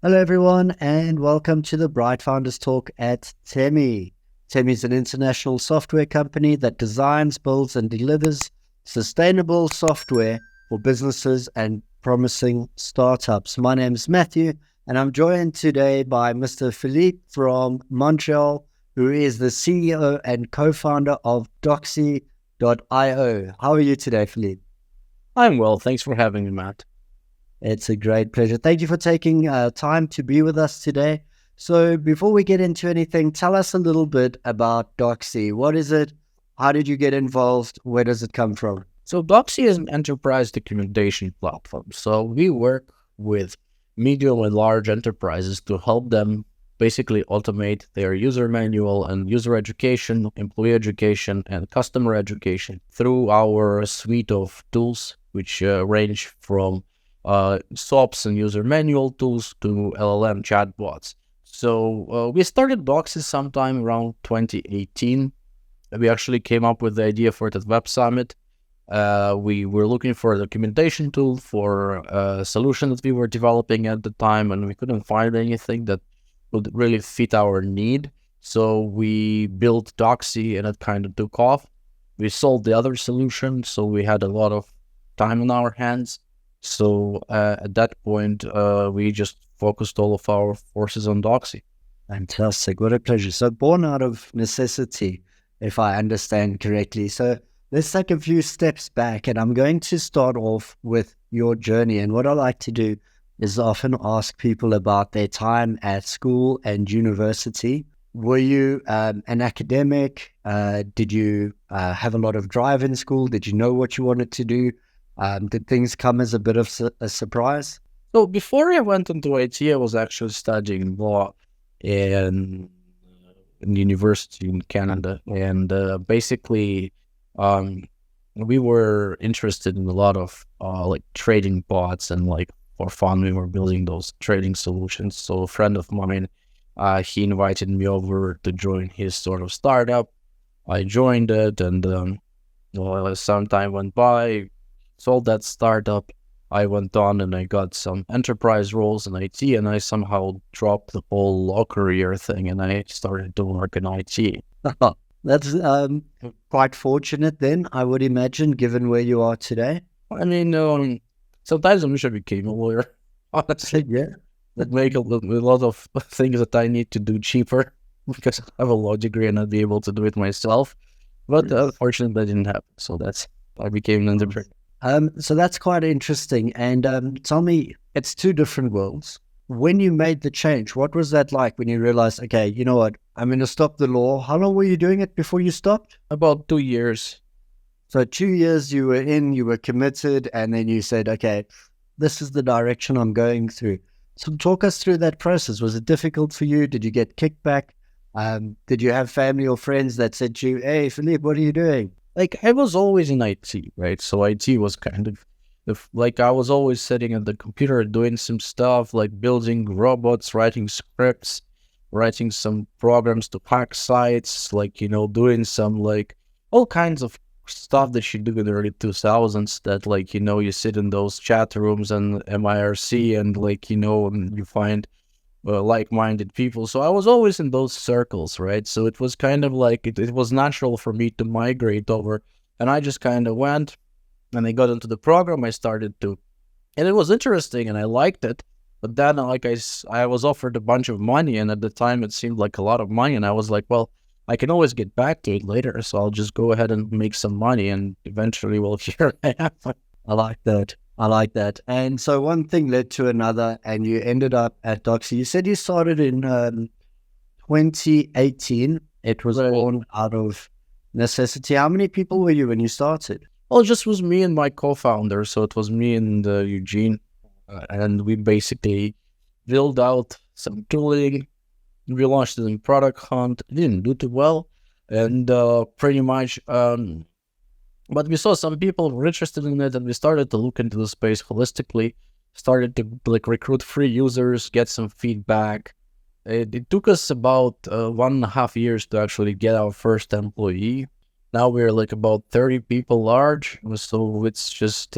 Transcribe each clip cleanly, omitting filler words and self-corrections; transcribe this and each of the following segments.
Hello, everyone, and welcome to the Bright Founders Talk at Temi. Temi is an international software company that designs, builds, and delivers sustainable software for businesses and promising startups. My name is Matthew, and I'm joined today by Mr. Philippe from Montreal, who is the CEO and co-founder of Doxy.io. How are you today, Philippe? I'm well. Thanks for having me, Matt. It's a great pleasure. Thank you for taking time to be with us today. So before we get into anything, tell us a little bit about Doxy. What is it? How did you get involved? Where does it come from? So Doxy is an enterprise documentation platform. So we work with medium and large enterprises to help them basically automate their user manual and user education, employee education, and customer education through our suite of tools, which range from SOPs and user manual tools to LLM chatbots. So we started Doxy sometime around 2018. We actually came up with the idea for it at Web Summit. We were looking for a documentation tool for a solution that we were developing at the time, and we couldn't find anything that would really fit our need. So we built Doxy, and it kind of took off. We sold the other solution, so we had a lot of time on our hands. So at that point, we just focused all of our forces on Doxy. Fantastic. What a pleasure. So born out of necessity, if I understand correctly. So let's take a few steps back, and I'm going to start off with your journey. And what I like to do is often ask people about their time at school and university. Were you an academic? Did you have a lot of drive in school? Did you know what you wanted to do? Did things come as a bit of a surprise? So before I went into IT, I was actually studying law in university in Canada. And basically, we were interested in a lot of like trading bots, and like for fun, we were building those trading solutions. So a friend of mine, he invited me over to join his sort of startup. I joined it, and some time went by, sold that startup. I went on and I got some enterprise roles in IT, and I somehow dropped the whole law career thing, and I started to work in IT. That's quite fortunate then, I would imagine, given where you are today. I mean, sometimes I wish I became a lawyer, honestly. Yeah. That make a lot of things that I need to do cheaper because I have a law degree and I'd be able to do it myself. But unfortunately, that didn't happen. So I became an entrepreneur. So that's quite interesting. And tell me, it's two different worlds. When you made the change, what was that like when you realized, okay, you know what, I'm going to stop the law? How long were you doing it before you stopped? About 2 years. So 2 years you were committed, and then you said, okay, this is the direction I'm going through. So talk us through that process. Was it difficult for you? Did you get kickback? Did you have family or friends that said to you, hey, Philippe, what are you doing? Like, I was always in IT, right? So IT was kind of like I was always sitting at the computer doing some stuff like building robots, writing scripts, writing some programs to hack sites, like, doing some like all kinds of stuff that you do in the early 2000s that, like, you sit in those chat rooms and MIRC and, like, and you find like-minded people. So I was always in those circles, right? So it was kind of like it was natural for me to migrate over, and I just kind of went, and I got into the program. I started to, and it was interesting, and I liked it. But then, like I was offered a bunch of money, and at the time it seemed like a lot of money, and I was like, well, I can always get back to it later, so I'll just go ahead and make some money, and eventually, well, here I am. I like that. And so one thing led to another, and you ended up at Doxy. You said you started in 2018. It was born out of necessity. How many people were you when you started? Well, it just was me and my co-founder. So it was me and Eugene, and we basically built out some tooling. We launched it in Product Hunt. It didn't do too well, and pretty much... But we saw some people were interested in it, and we started to look into the space holistically, started to like recruit free users, get some feedback. It took us about 1.5 years to actually get our first employee. Now we're like about 30 people large, so it's just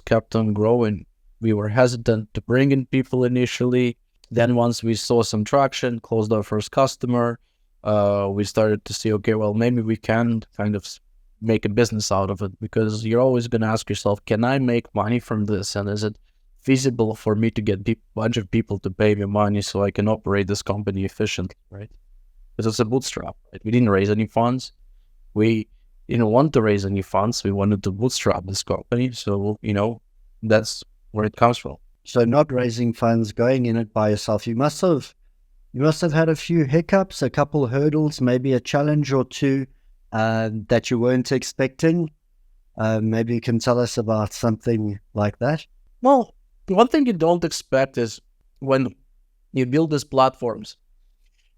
kept on growing. We were hesitant to bring in people initially. Then once we saw some traction, closed our first customer, we started to see, okay, well, maybe we can kind of make a business out of it, because you're always going to ask yourself, can I make money from this? And is it feasible for me to get a bunch of people to pay me money so I can operate this company efficiently, right? Because it's a bootstrap, right? We didn't raise any funds. We didn't want to raise any funds. We wanted to bootstrap this company. So, that's where it comes from. So not raising funds, going in it by yourself. You must have had a few hiccups, a couple hurdles, maybe a challenge or two that you weren't expecting. Maybe you can tell us about something like that. Well, one thing you don't expect is when you build these platforms,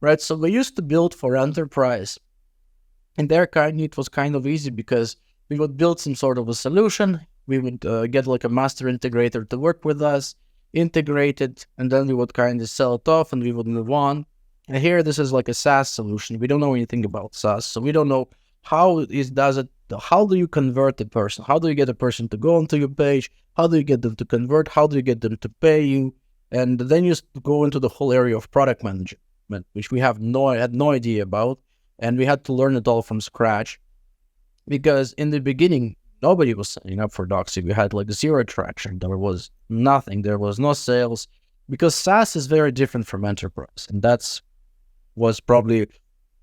right? So we used to build for enterprise, and it was kind of easy because we would build some sort of a solution. We would get like a master integrator to work with us, integrate it, and then we would kind of sell it off and we would move on. And here, this is like a SaaS solution. We don't know anything about SaaS, so we don't know how do you convert the person? How do you get a person to go onto your page? How do you get them to convert? How do you get them to pay you? And then you go into the whole area of product management, which we had no idea about, and we had to learn it all from scratch. Because in the beginning, nobody was signing up for Doxy. We had like zero traction. There was nothing. There was no sales, because SaaS is very different from enterprise. And was probably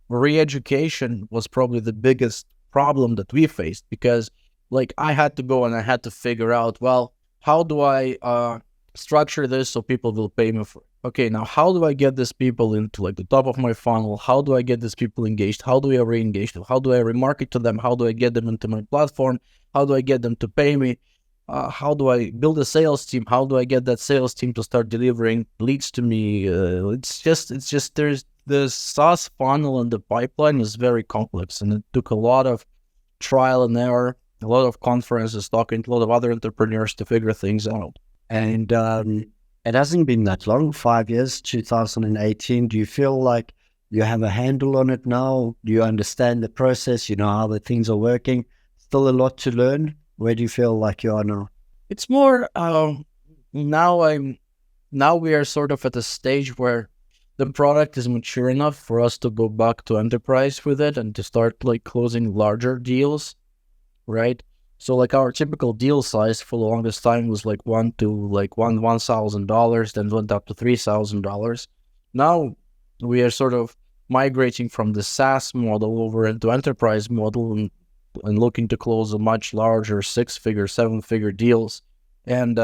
re-education was probably the biggest problem that we faced, because like I had to go and I had to figure out, well, how do I structure this so people will pay me for it? Okay, now how do I get these people into like the top of my funnel? How do I get these people engaged? How do I re-engage them? How do I remarket to them? How do I get them into my platform? How do I get them to pay me? How do I build a sales team? How do I get that sales team to start delivering leads to me? It's just there's the SaaS funnel and the pipeline is very complex, and it took a lot of trial and error, a lot of conferences, talking to a lot of other entrepreneurs to figure things out. And it hasn't been that long, 5 years, 2018. Do you feel like you have a handle on it now? Do you understand the process? You know how the things are working? Still a lot to learn? Where do you feel like you are now? It's more now we are sort of at a stage where the product is mature enough for us to go back to enterprise with it and to start like closing larger deals, right? So like our typical deal size for the longest time was like $1,000, then went up to $3,000. Now we are sort of migrating from the SaaS model over into enterprise model and looking to close a much larger 6-figure, 7-figure deals. And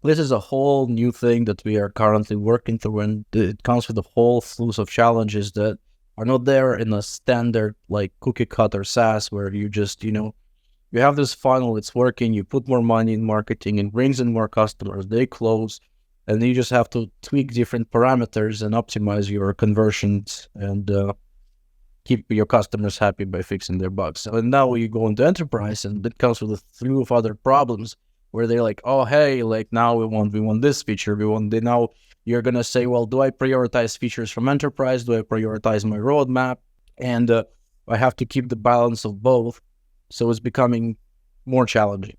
this is a whole new thing that we are currently working through, and it comes with a whole slew of challenges that are not there in a standard like cookie cutter SaaS where you just, you have this funnel, it's working, you put more money in marketing, it brings in more customers, they close, and you just have to tweak different parameters and optimize your conversions and keep your customers happy by fixing their bugs. And now you go into enterprise, and it comes with a slew of other problems where they're like, oh, hey, like now we want this feature. Now you're going to say, well, do I prioritize features from enterprise? Do I prioritize my roadmap? And I have to keep the balance of both. So it's becoming more challenging.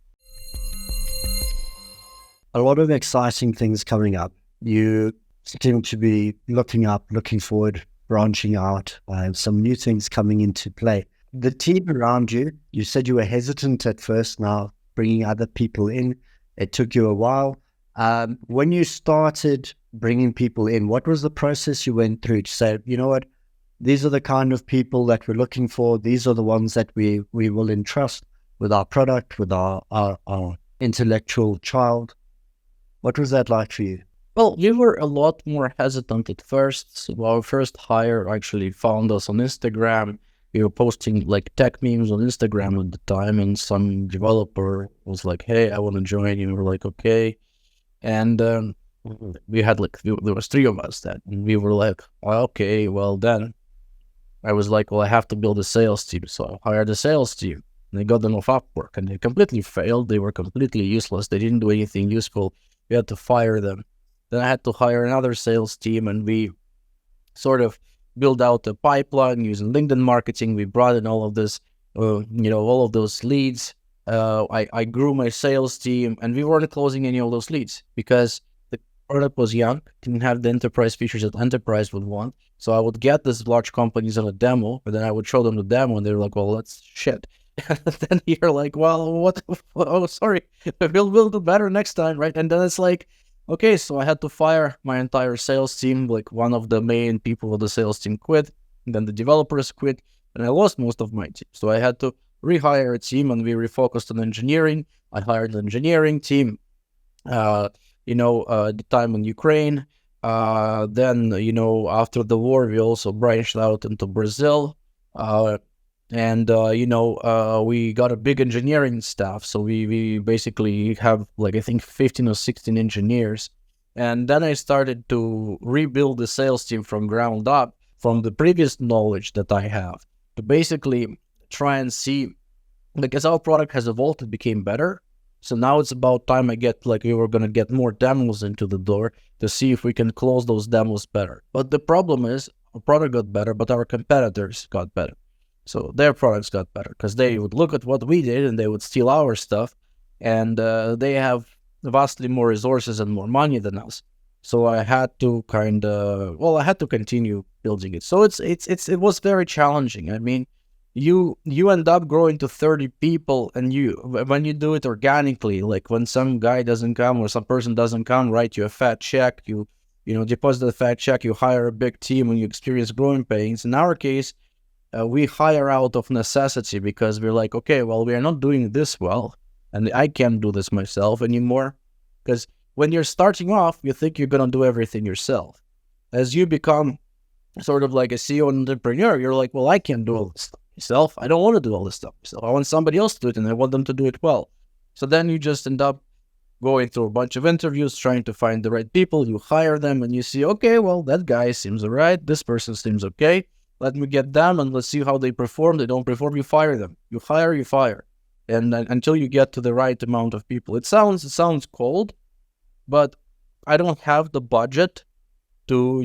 A lot of exciting things coming up. You seem to be looking forward, branching out, some new things coming into play. The team around you, you said you were hesitant at first, now bringing other people in. It took you a while. When you started bringing people in, what was the process you went through to say, you know what, these are the kind of people that we're looking for. These are the ones that we will entrust with our product, with our intellectual child. What was that like for you? Well, we were a lot more hesitant at first. So our first hire actually found us on Instagram. We were posting like tech memes on Instagram at the time, and some developer was like, hey, I want to join you. And we were like, okay. And we had there was 3 of us then. And we were like, okay, well then. I was like, well, I have to build a sales team. So I hired a sales team. And I got them off Upwork, and they completely failed. They were completely useless. They didn't do anything useful. We had to fire them. Then I had to hire another sales team, and we sort of build out a pipeline using LinkedIn marketing. We brought in all of this, all of those leads. I grew my sales team, and we weren't closing any of those leads because the product was young, didn't have the enterprise features that enterprise would want. So I would get these large companies on a demo, but then I would show them the demo and they were like, well, that's shit. And then you're like, well, what? Oh, sorry. We'll do better next time, right? And then it's like, okay, so I had to fire my entire sales team. Like one of the main people of the sales team quit, and then the developers quit, and I lost most of my team. So I had to rehire a team, and we refocused on engineering. I hired an engineering team. The time in Ukraine. Then, after the war, we also branched out into Brazil. We got a big engineering staff. So we basically have I think 15 or 16 engineers. And then I started to rebuild the sales team from ground up from the previous knowledge that I have to basically try and see, as our product has evolved, it became better. So now it's about time we were going to get more demos into the door to see if we can close those demos better. But the problem is our product got better, but our competitors got better. So their products got better because they would look at what we did and they would steal our stuff. And they have vastly more resources and more money than us. So I had to I had to continue building it. So it was very challenging. I mean, you end up growing to 30 people, and when you do it organically, like when some guy doesn't come or some person doesn't come, write you a fat check, you deposit a fat check, you hire a big team, and you experience growing pains. In our case, we hire out of necessity because we're like, okay, well, we are not doing this well, and I can't do this myself anymore. Because when you're starting off, you think you're going to do everything yourself. As you become sort of like a CEO and entrepreneur, you're like, well, I can't do all this stuff myself. I don't want to do all this stuff myself. I want somebody else to do it, and I want them to do it well. So then you just end up going through a bunch of interviews, trying to find the right people. You hire them, and you see, okay, well, that guy seems all right. This person seems okay. Let me get them, and let's see how they perform. They don't perform, you fire them. You fire. And until you get to the right amount of people. It sounds cold, but I don't have the budget to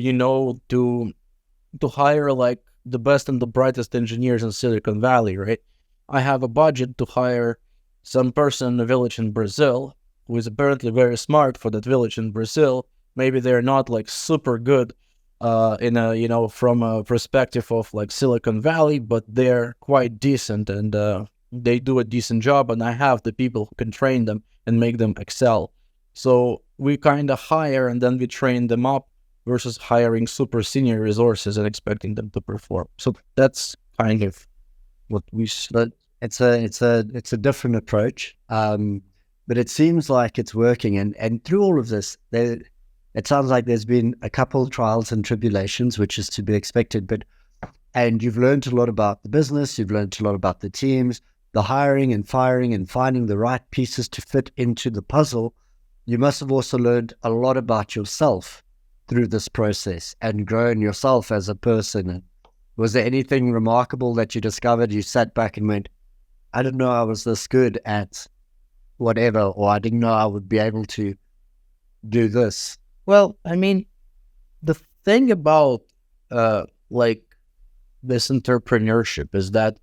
hire like the best and the brightest engineers in Silicon Valley, right? I have a budget to hire some person in a village in Brazil who is apparently very smart for that village in Brazil. Maybe they're not like super good from a perspective of like Silicon Valley, but they're quite decent and they do a decent job, and I have the people who can train them and make them excel. So we kind of hire and then we train them up versus hiring super senior resources and expecting them to perform. So that's kind of what we should. It's a different approach, but it seems like it's working. And through all of this, it sounds like there's been a couple of trials and tribulations, which is to be expected. And you've learned a lot about the business. You've learned a lot about the teams, the hiring and firing, and finding the right pieces to fit into the puzzle. You must have also learned a lot about yourself through this process and grown yourself as a person. And was there anything remarkable that you discovered? You sat back and went, I didn't know I was this good at whatever, or I didn't know I would be able to do this. Well, I mean, the thing about this entrepreneurship is that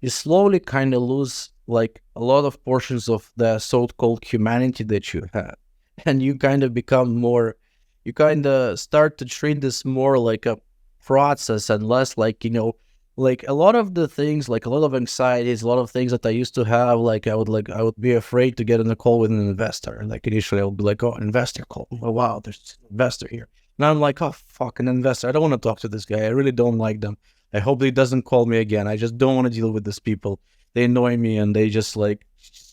you slowly kind of lose like a lot of portions of the so-called humanity that you have, and you kind of become more. You kind of start to treat this more like a process and less like a lot of the things, like a lot of anxieties, a lot of things that I used to have. I would be afraid to get on a call with an investor. Like initially I would be like, oh, an investor call. Oh, wow, there's an investor here. Now I'm like, oh, fuck, an investor. I don't want to talk to this guy. I really don't like them. I hope he doesn't call me again. I just don't want to deal with these people. They annoy me and they just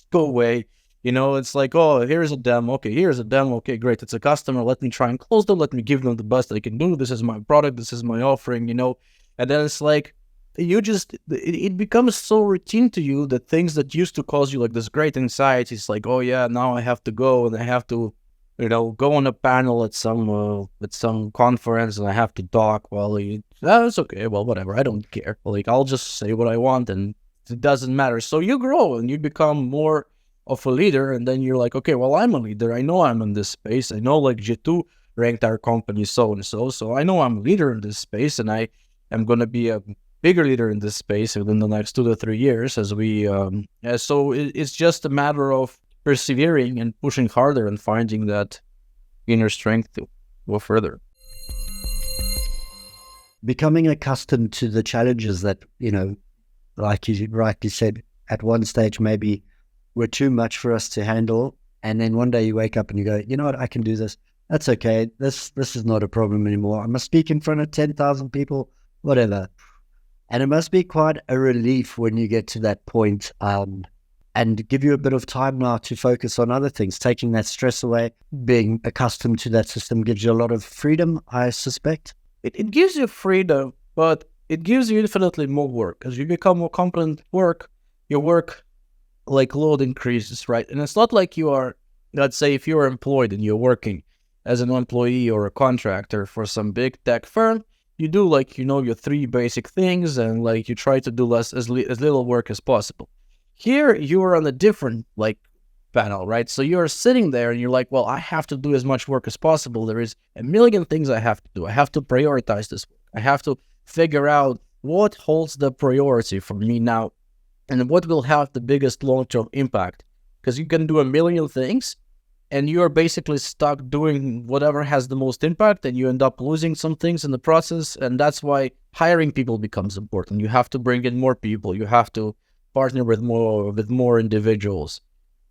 go away. It's like, oh, here's a demo. Okay, here's a demo. Okay, great. It's a customer. Let me try and close them. Let me give them the best I can do. This is my product. This is my offering, And then it's like, it becomes so routine to you that things that used to cause you like this great anxiety, it's like, oh yeah, now I have to go and I have to, go on a panel at some conference and I have to talk. Well, it's okay. Well, whatever. I don't care. I'll just say what I want and it doesn't matter. So you grow and you become more of a leader, and then you're like, okay, well, I'm a leader. I know I'm in this space. I know G2 ranked our company so and so. So I know I'm a leader in this space, and I am going to be a bigger leader in this space within the next 2 to 3 years as we. So it's just a matter of persevering and pushing harder and finding that inner strength to go further. Becoming accustomed to the challenges that, like you rightly said, at one stage maybe were too much for us to handle. And then one day you wake up and you go, you know what, I can do this. That's okay. This is not a problem anymore. I must speak in front of 10,000 people, whatever. And it must be quite a relief when you get to that point, and give you a bit of time now to focus on other things, taking that stress away. Being accustomed to that system gives you a lot of freedom, I suspect. It gives you freedom, but it gives you infinitely more work. As you become more competent at work, your work load increases, right? And it's not like you are, let's say, if you're employed and you're working as an employee or a contractor for some big tech firm, you do your three basic things, and you try to do as little work as possible. Here you are on a different panel, right? So you're sitting there and you're like, well, I have to do as much work as possible. There is a million things I have to do. I have to prioritize this work. I have to figure out what holds the priority for me now and what will have the biggest long-term impact. Because you can do a million things and you're basically stuck doing whatever has the most impact, and you end up losing some things in the process. And that's why hiring people becomes important. You have to bring in more people. You have to partner with more individuals.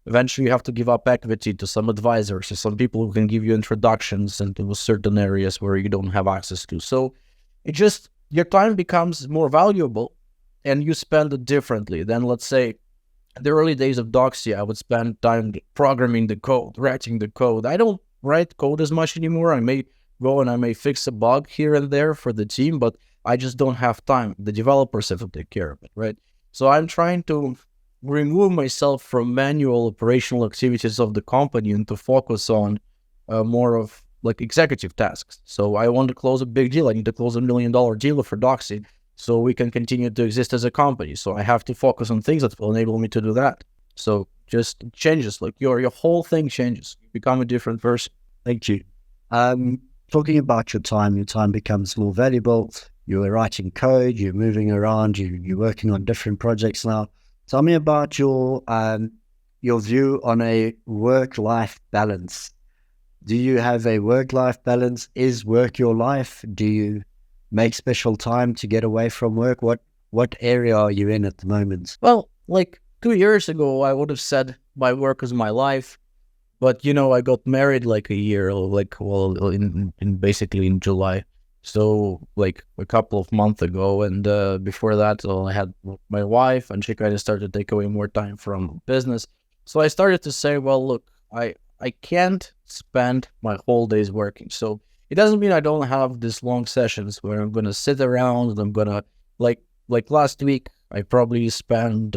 Eventually, you have to give up equity to some advisors or some people who can give you introductions into certain areas where you don't have access to. So your time becomes more valuable and you spend it differently. Then let's say in the early days of Doxy, I would spend time programming the code, writing the code. I don't write code as much anymore. I may go and I may fix a bug here and there for the team, but I just don't have time. The developers have to take care of it, right? So I'm trying to remove myself from manual operational activities of the company and to focus on more of executive tasks. So I want to close a big deal. I need to close $1 million deal for Doxy so we can continue to exist as a company. So I have to focus on things that will enable me to do that. So just changes, your whole thing changes. You become a different person. Thank you. Talking about your time becomes more valuable. You're writing code, you're moving around, you're working on different projects now. Tell me about your view on a work-life balance. Do you have a work-life balance? Is work your life? Do you make special time to get away from work? What area are you in at the moment? Well, 2 years ago, I would have said my work is my life. But, I got married a year, basically in July. So a couple of months ago, and before that, I had my wife, and she kind of started to take away more time from business. So I started to say, well, look, I can't spend my whole days working. So it doesn't mean I don't have these long sessions where I'm going to sit around and I'm going to, like last week, I probably spent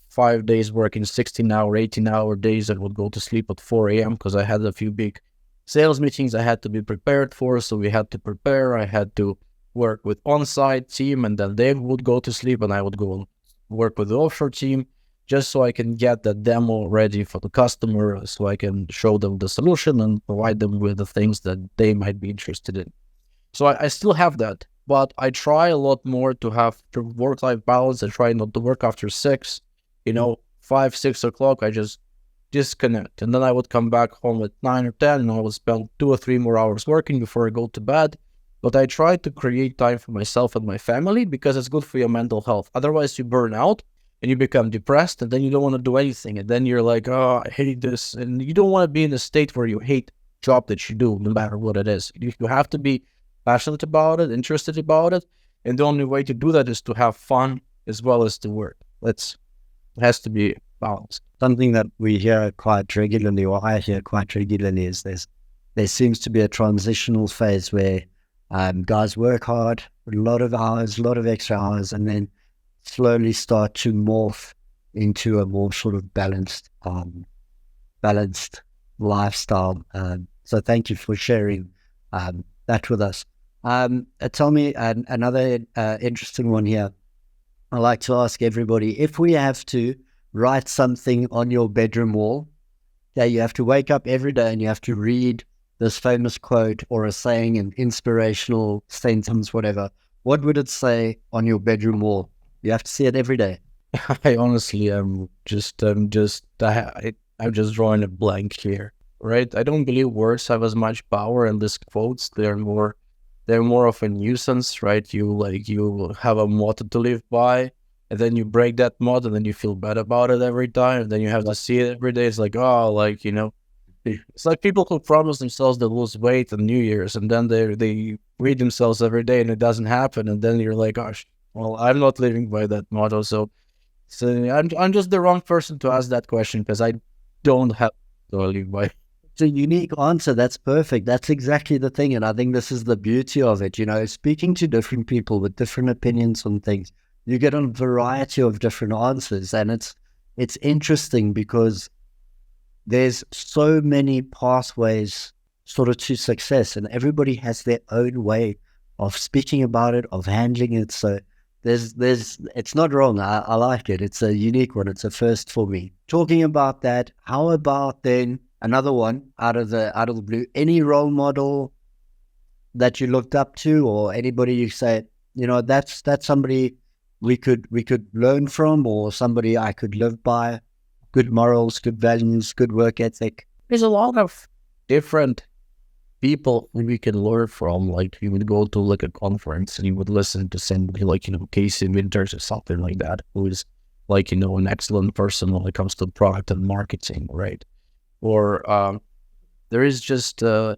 5 days working 16-hour, 18-hour days. I would go to sleep at 4 a.m. because I had a few big sales meetings I had to be prepared for, so we had to prepare. I had to work with on-site team, and then they would go to sleep, and I would go and work with the offshore team just so I can get the demo ready for the customer, so I can show them the solution and provide them with the things that they might be interested in. So I still have that, but I try a lot more to have the work-life balance. I try not to work after 6, 5, 6 o'clock. I just disconnect, and then I would come back home at 9 or 10, and I would spend 2 or 3 more hours working before I go to bed. But I try to create time for myself and my family because it's good for your mental health. Otherwise, you burn out and you become depressed, and then you don't want to do anything, and then you're like, oh, I hate this, and you don't want to be in a state where you hate the job that you do, no matter what it is. You have to be passionate about it, interested about it, and the only way to do that is to have fun as well as to work. It has to be balanced. Something that we hear quite regularly, or I hear quite regularly, is there seems to be a transitional phase where guys work hard, a lot of hours, a lot of extra hours, and then slowly start to morph into a more sort of balanced lifestyle. So thank you for sharing that with us. Tell me another interesting one here. I like to ask everybody, if we have to write something on your bedroom wall, you have to wake up every day and you have to read this famous quote or a saying, an inspirational sentence, whatever, what would it say on your bedroom wall? You have to see it every day. I honestly am I'm just drawing a blank here. right? I don't believe words have as much power, and these quotes, they're more of a nuisance, right? You have a motto to live by, and then you break that motto, and then you feel bad about it every time, and then you have to see it every day. It's like, oh, like, it's like people who promise themselves they lose weight on New Year's, and then they read themselves every day, and it doesn't happen, and then you're like, gosh, well, I'm not living by that motto, so I'm just the wrong person to ask that question, because I don't have to live by. It's a unique answer. That's perfect. That's exactly the thing. And I think this is the beauty of it. Speaking to different people with different opinions on things, you get a variety of different answers. And it's interesting because there's so many pathways sort of to success, and everybody has their own way of speaking about it, of handling it. So it's not wrong. I like it. It's a unique one. It's a first for me. Talking about that, how about then another one out of the blue? Any role model that you looked up to, or anybody you say, that's somebody we could learn from, or somebody I could live by? Good morals, good values, good work ethic. There's a lot of different people we can learn from. Like, you would go to like a conference and you would listen to somebody like, Casey Winters or something like that, who is like, an excellent person when it comes to product and marketing, right? Or there is just, the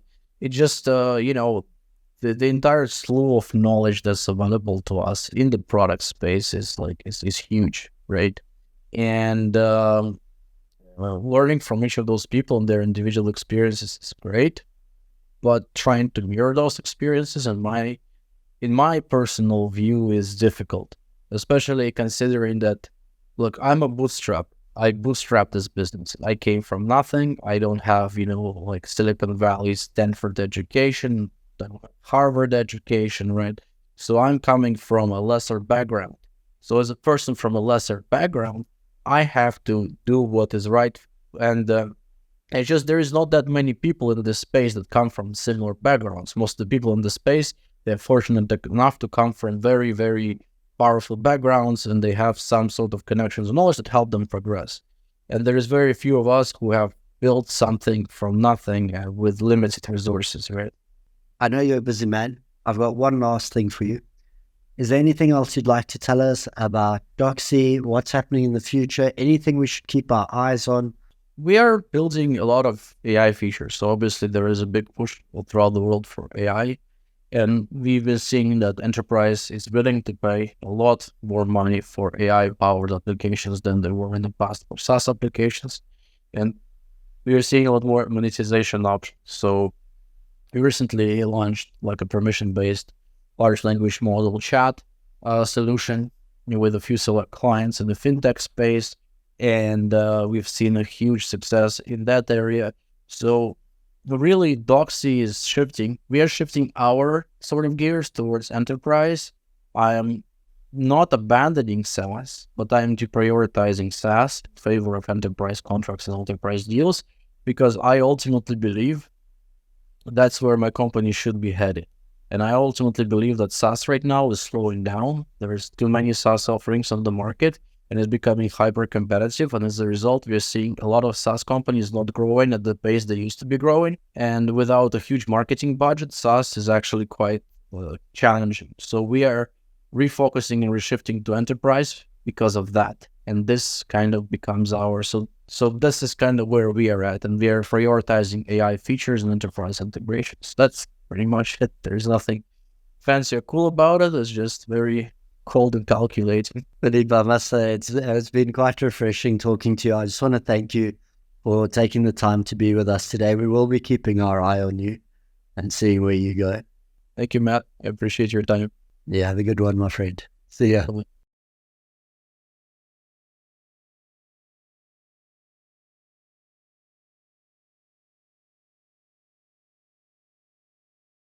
entire slew of knowledge that's available to us in the product space is huge, right? And learning from each of those people and their individual experiences is great, but trying to mirror those experiences, in my personal view, is difficult, especially considering that, look, I'm a bootstrap. I bootstrapped this business. I came from nothing. I don't have, like Silicon Valley, Stanford education, Harvard education, right? So I'm coming from a lesser background. So as a person from a lesser background, I have to do what is right. And it's just, there is not that many people in this space that come from similar backgrounds. Most of the people in this space, they're fortunate enough to come from very, very powerful backgrounds, and they have some sort of connections and knowledge that help them progress. And there is very few of us who have built something from nothing with limited resources, right? I know you're a busy man. I've got one last thing for you. Is there anything else you'd like to tell us about Doxy, what's happening in the future, anything we should keep our eyes on? We are building a lot of AI features. So obviously there is a big push throughout the world for AI. And we've been seeing that enterprise is willing to pay a lot more money for AI-powered applications than they were in the past for SaaS applications. And we are seeing a lot more monetization options. So we recently launched like a permission-based large language model chat solution with a few select clients in the fintech space. And we've seen a huge success in that area. So really, Doxy is shifting. We are shifting our sort of gears towards enterprise. I am not abandoning SaaS, but I am deprioritizing SaaS in favor of enterprise contracts and enterprise deals, because I ultimately believe that's where my company should be headed. And I ultimately believe that SaaS right now is slowing down. There's too many SaaS offerings on the market, and it's becoming hyper competitive. And as a result, we're seeing a lot of SaaS companies not growing at the pace they used to be growing. And without a huge marketing budget, SaaS is actually quite challenging. So we are refocusing and reshifting to enterprise because of that. And this kind of becomes so this is kind of where we are at. And we are prioritizing AI features and enterprise integrations. That's pretty much it. There's nothing fancy or cool about it. It's just very cold and calculating. Philippe, I must say, it's been quite refreshing talking to you. I just want to thank you for taking the time to be with us today. We will be keeping our eye on you and seeing where you go. Thank you, Matt. I appreciate your time. Yeah, have a good one, my friend. See ya.